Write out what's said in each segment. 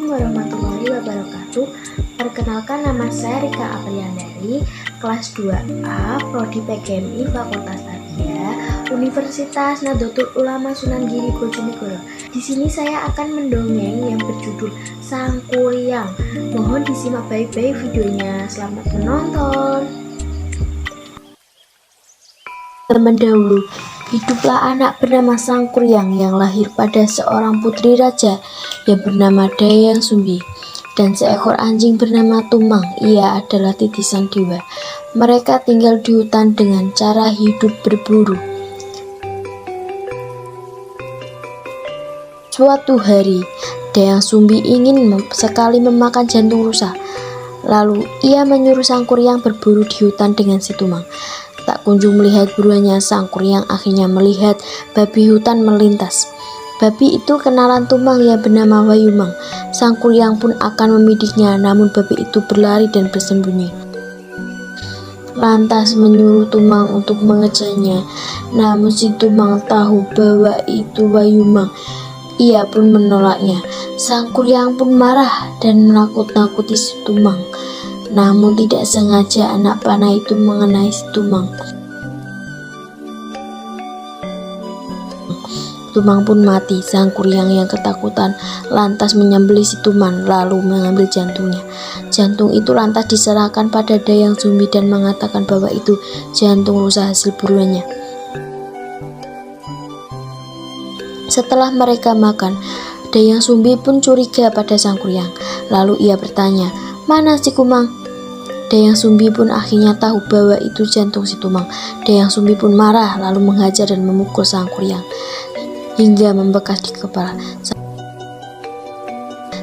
warahmatullahi wabarakatuh. Perkenalkan, nama saya Rika Apriandari, kelas 2A, Prodi PGMI Fakultas Tarbiyah, Universitas Nahdlatul Ulama Sunan Giri Bojonegoro. Di sini saya akan mendongeng yang berjudul Sangkuriang. Mohon disimak baik-baik videonya. Selamat menonton. Zaman dahulu, hiduplah anak bernama Sangkuriang yang lahir pada seorang putri raja yang bernama Dayang Sumbi dan seekor anjing bernama Tumang. Ia adalah titisan dewa. Mereka tinggal di hutan dengan cara hidup berburu. Suatu hari, Dayang Sumbi ingin sekali memakan jantung rusa. Lalu ia menyuruh Sangkuriang berburu di hutan dengan si Tumang. Tak kunjung melihat buruannya, Sangkuriang akhirnya melihat babi hutan melintas. Babi itu kenalan Tumang yang bernama Wayumang. Sangkuriang pun akan memidiknya, namun babi itu berlari dan bersembunyi. Lantas menyuruh Tumang untuk mengejarnya. Namun si Tumang tahu bahwa itu Wayumang. Ia pun menolaknya. Sangkuriang pun marah dan menakut-nakuti si Tumang. Namun tidak sengaja anak panah itu mengenai si Tumang. Tumang pun mati. Sangkuriang yang ketakutan lantas menyembelih si Tumang lalu mengambil jantungnya. Jantung itu lantas diserahkan pada Dayang Sumbi dan mengatakan bahwa itu jantung rusa hasil buruannya. Setelah mereka makan, Dayang Sumbi pun curiga pada Sangkuriang. Lalu ia bertanya, "Mana si Kumang?" Dayang Sumbi pun akhirnya tahu bahwa itu jantung si Tumang. Dayang Sumbi pun marah lalu menghajar dan memukul Sangkuriang hingga membekas di kepala.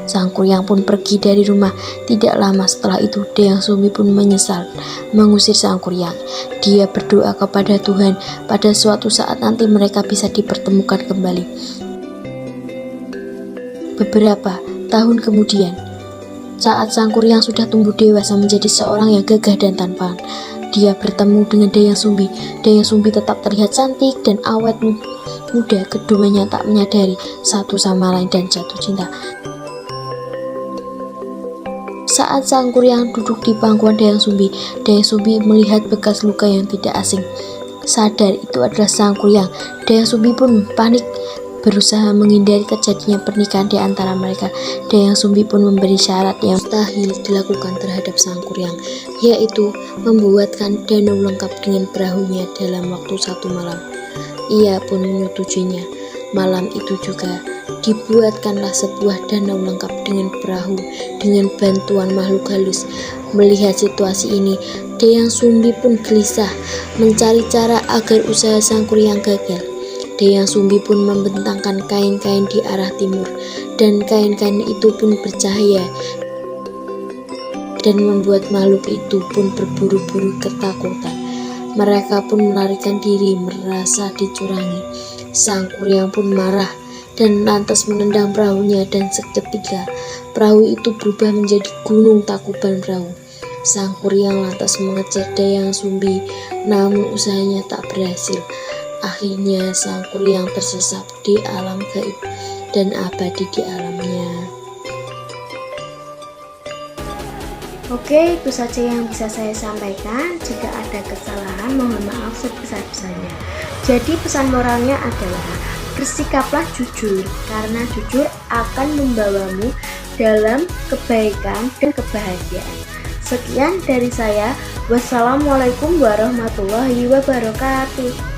Sangkuriang pun pergi dari rumah. Tidak lama setelah itu, Dayang Sumbi pun menyesal mengusir Sangkuriang. Dia berdoa kepada Tuhan pada suatu saat nanti mereka bisa dipertemukan kembali. Beberapa tahun kemudian, saat Sangkuriang sudah tumbuh dewasa menjadi seorang yang gagah dan tampan, dia bertemu dengan Dayang Sumbi. Dayang Sumbi tetap terlihat cantik dan awet muda. Keduanya tak menyadari satu sama lain dan jatuh cinta. Saat Sangkuriang duduk di pangkuan Dayang Sumbi melihat bekas luka yang tidak asing. Sadar itu adalah Sangkuriang, Dayang Sumbi pun panik, berusaha menghindari terjadinya pernikahan di antara mereka. Dayang Sumbi pun memberi syarat yang mustahil dilakukan terhadap Sangkuriang, yaitu membuatkan danau lengkap dengan perahunya dalam waktu 1 malam. Ia pun menyetujuinya. Malam itu juga dibuatkanlah sebuah danau lengkap dengan perahu dengan bantuan makhluk halus. Melihat situasi ini, Dayang Sumbi pun gelisah mencari cara agar usaha Sangkuriang gagal. Dayang Sumbi pun membentangkan kain-kain di arah timur, dan kain-kain itu pun bercahaya dan membuat makhluk itu pun berburu-buru ketakutan. Mereka pun melarikan diri merasa dicurangi. Sangkuriang pun marah dan lantas menendang perahunya dan seketika perahu itu berubah menjadi gunung takuban perahu. Sangkuriang lantas mengejar Dayang Sumbi, namun usahanya tak berhasil. Akhirnya Sangkuriang tersesat di alam gaib dan abadi di alamnya. Oke, itu saja yang bisa saya sampaikan. Jika ada kesalahan, mohon maaf sebesar-besarnya. Jadi pesan moralnya adalah bersikaplah jujur, karena jujur akan membawamu dalam kebaikan dan kebahagiaan. Sekian dari saya. Wassalamualaikum warahmatullahi wabarakatuh.